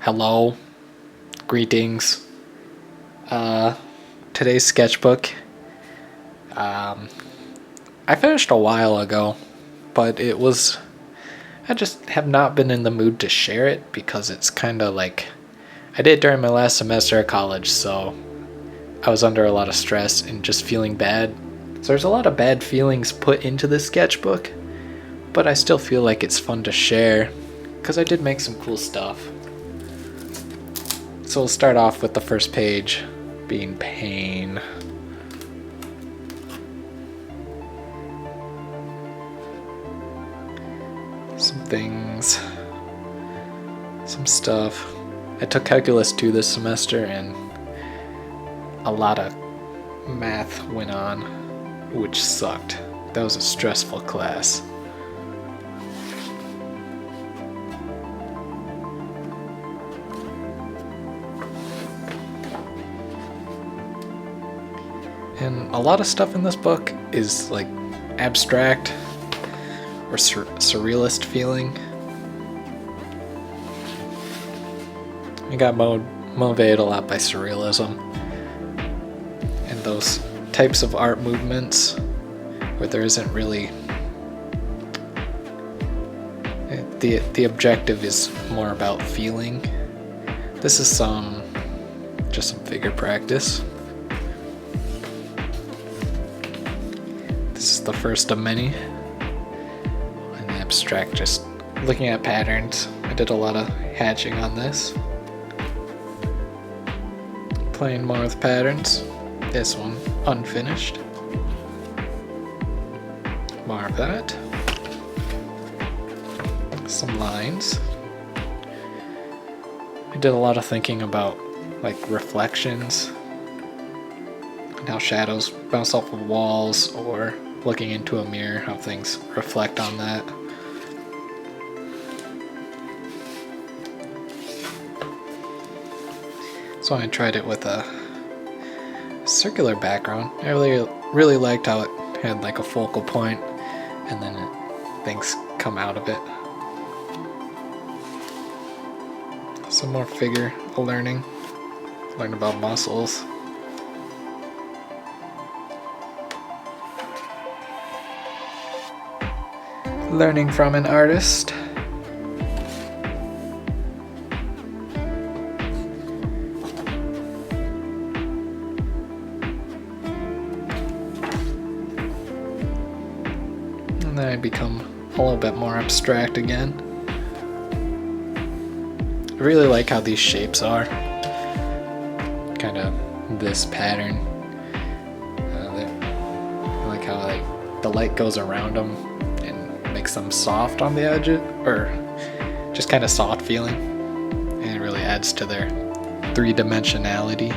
hello, greetings. Today's sketchbook, I finished a while ago, but I just have not been in the mood to share it because it's kind of like, I did it during my last semester of college, so I was under a lot of stress and just feeling bad. So there's a lot of bad feelings put into this sketchbook, but I still feel like it's fun to share because I did make some cool stuff. So we'll start off with the first page being pain. Some things, some stuff. I took Calculus 2 this semester and a lot of math went on, which sucked. That was a stressful class. And a lot of stuff in this book is like abstract or surrealist feeling. I got motivated a lot by surrealism and those types of art movements where there isn't really the objective is more about feeling. This is just some figure practice. This is the first of many. And abstract, just looking at patterns. I did a lot of hatching on this. Playing more with patterns. This one, unfinished. More of that. Some lines. I did a lot of thinking about like reflections and how shadows bounce off of walls, or looking into a mirror, how things reflect on that. So I tried it with a circular background. I really liked how it had like a focal point and then things come out of it. Some more figure learning. Learn about muscles. Learning from an artist. And then I become a little bit more abstract again. I really like how these shapes are. Kind of this pattern. I like how the light goes around them and makes them soft on the edge, or just kind of soft feeling. And it really adds to their three-dimensionality.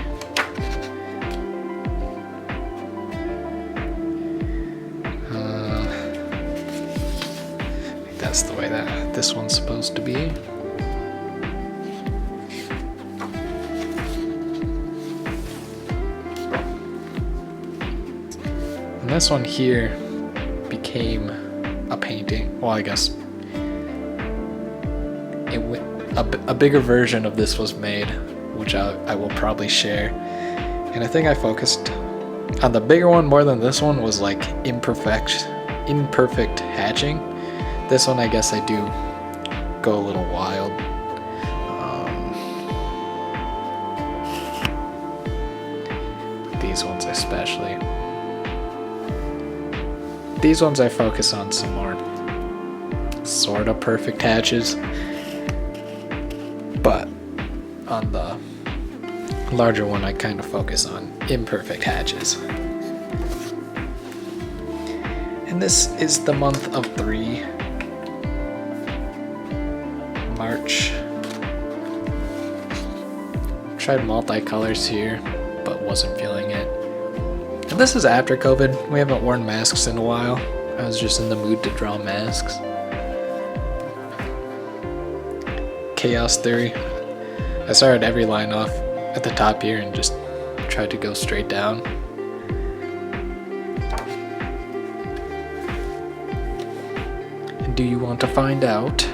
That's the way that this one's supposed to be. And this one here became a painting. Well, I guess a bigger version of this was made, which I will probably share. And I think I focused on the bigger one more than this one was like imperfect hatching. This one, I guess I do go a little wild. These ones especially. These ones I focus on some more sort of perfect hatches. But on the larger one, I kind of focus on imperfect hatches. And this is the month of 3. March. Tried multicolors here, but wasn't feeling it. And this is after COVID. We haven't worn masks in a while. I was just in the mood to draw masks. Chaos theory. I started every line off at the top here and just tried to go straight down. And do you want to find out?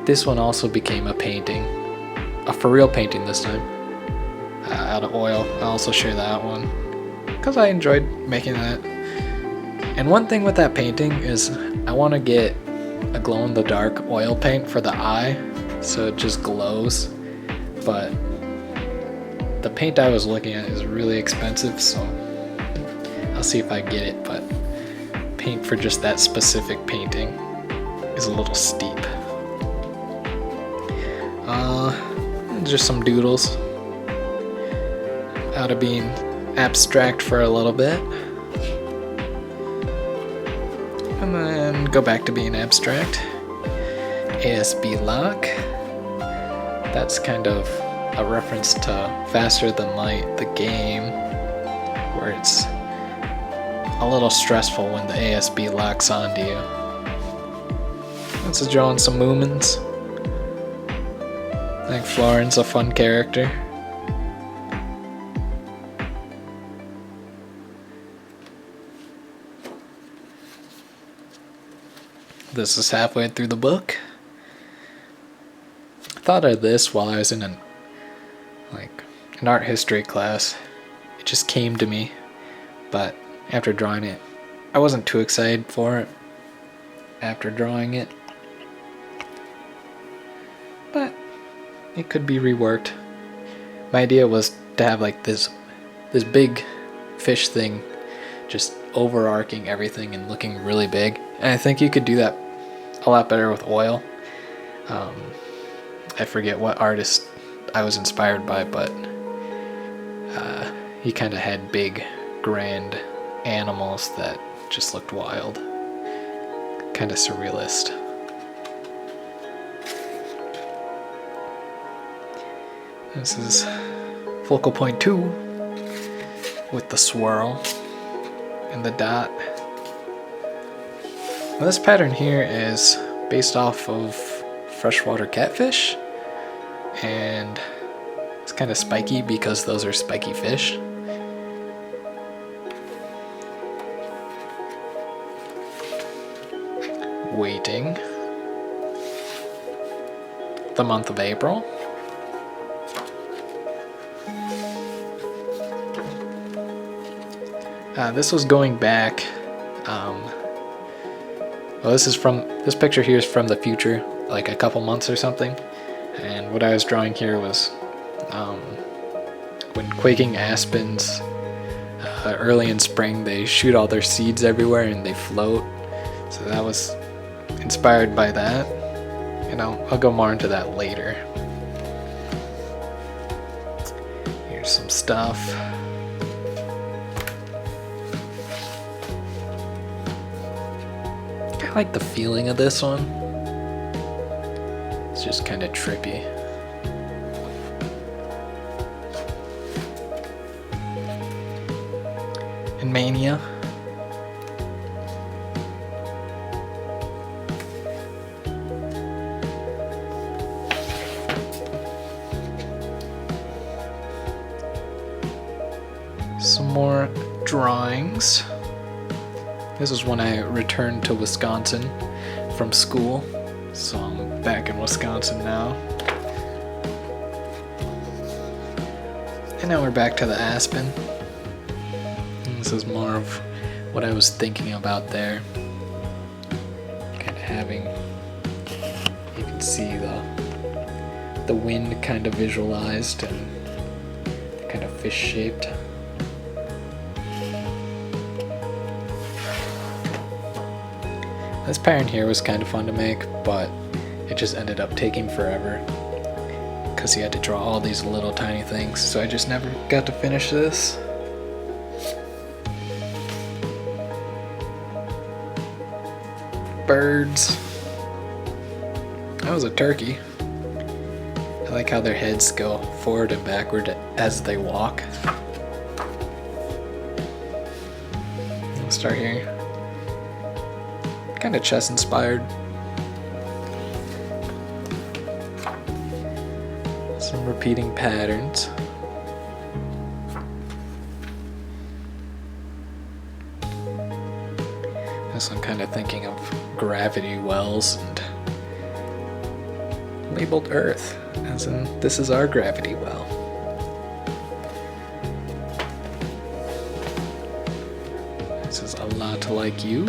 This one also became a painting. a for real painting this time, out of oil. I'll also share that one because I enjoyed making that. And one thing with that painting is I want to get a glow-in-the-dark oil paint for the eye so it just glows, but the paint I was looking at is really expensive, so I'll see if I get it, but paint for just that specific painting is a little steep. Just some doodles out of being abstract for a little bit, and then go back to being abstract. ASB lock, that's kind of a reference to Faster Than Light, the game, where it's a little stressful when the ASB locks onto you. This is drawing some Moomins. I think Florin's a fun character. This is halfway through the book. I thought of this while I was in an art history class. It just came to me, but after drawing it, I wasn't too excited for it after drawing it. But it could be reworked. My idea was to have like this big fish thing just overarching everything and looking really big. And I think you could do that a lot better with oil. I forget what artist I was inspired by, but he kind of had big, grand animals that just looked wild. Kind of surrealist. This is focal point 2 with the swirl and the dot. Well, this pattern here is based off of freshwater catfish, and it's kind of spiky because those are spiky fish. Waiting. The month of April. This was going back. Well, this picture here is from the future, like a couple months or something. And what I was drawing here was when quaking aspens, early in spring, they shoot all their seeds everywhere and they float. So that was inspired by that. And I'll go more into that later. Here's some stuff. I like the feeling of this one. It's just kind of trippy. And Mania. Some more drawings. This is when I returned to Wisconsin from school, so I'm back in Wisconsin now. And now we're back to the aspen. And this is more of what I was thinking about there. Kind of having, you can see the wind kind of visualized and kind of fish shaped. This pattern here was kind of fun to make, but it just ended up taking forever because he had to draw all these little tiny things, so I just never got to finish this. Birds. That was a turkey. I like how their heads go forward and backward as they walk. I'll start here. Kind of chess inspired. Some repeating patterns. This one kind of thinking of gravity wells and labeled Earth, as in this is our gravity well. This is a lot like you.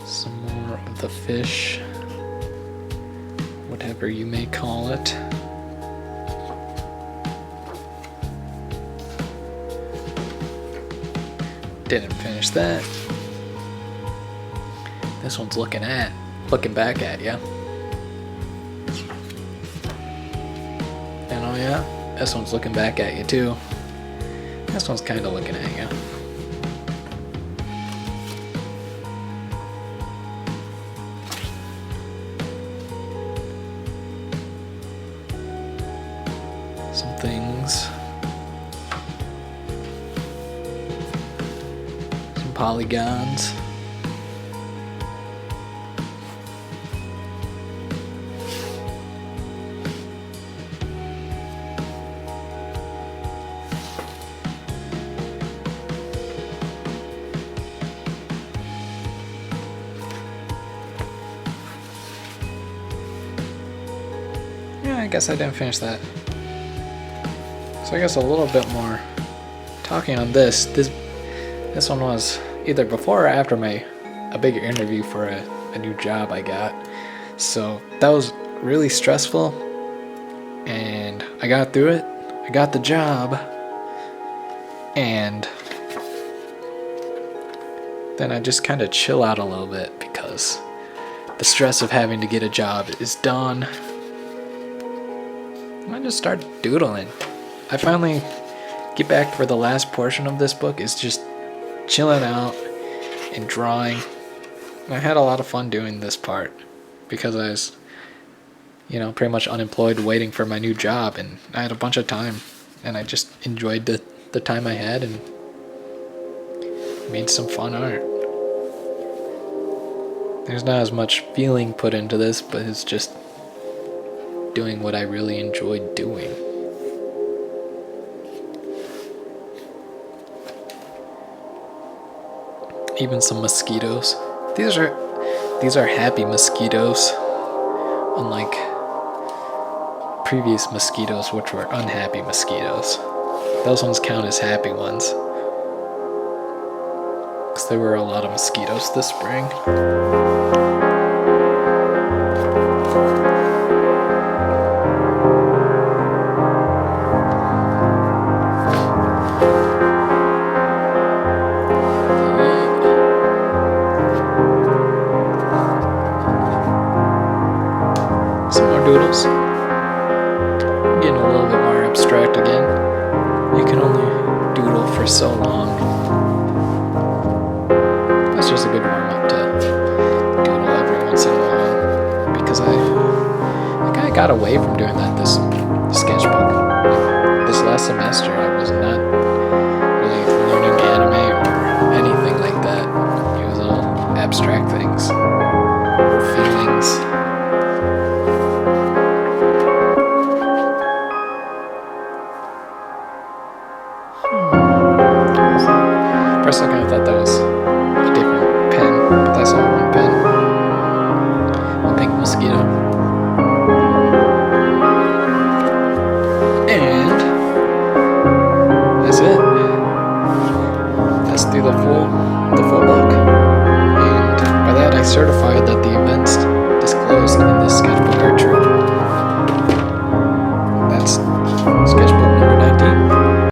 Some more of the fish, whatever you may call it. Didn't finish that. This one's looking back at you. And oh yeah, this one's looking back at you too. This one's kind of looking at you. Some things. Some polygons. Yeah, I guess I didn't finish that. So I guess a little bit more talking on this. This one was either before or after a big interview for a new job I got. So that was really stressful, and I got through it. I got the job, and then I just kind of chill out a little bit because the stress of having to get a job is done. And I just start doodling. I finally get back for the last portion of this book is just chilling out and drawing. And I had a lot of fun doing this part because I was, pretty much unemployed waiting for my new job, and I had a bunch of time, and I just enjoyed the time I had and made some fun art. There's not as much feeling put into this, but it's just doing what I really enjoyed doing. Even some mosquitoes. These are happy mosquitoes, unlike previous mosquitoes which were unhappy mosquitoes. Those ones count as happy ones, because there were a lot of mosquitoes this spring. Doodles. Getting a little bit more abstract again. You can only doodle for so long. That's just a good warm-up to doodle every once in a while, because I kind of got away from doing that this sketchbook. This last semester I was not really learning anime or anything like that. It was all abstract things, feelings. First second I thought that was a different pen, but that's all one pen. A pink mosquito. And that's it. That's through the full book. And by that I certified that the events disclosed in this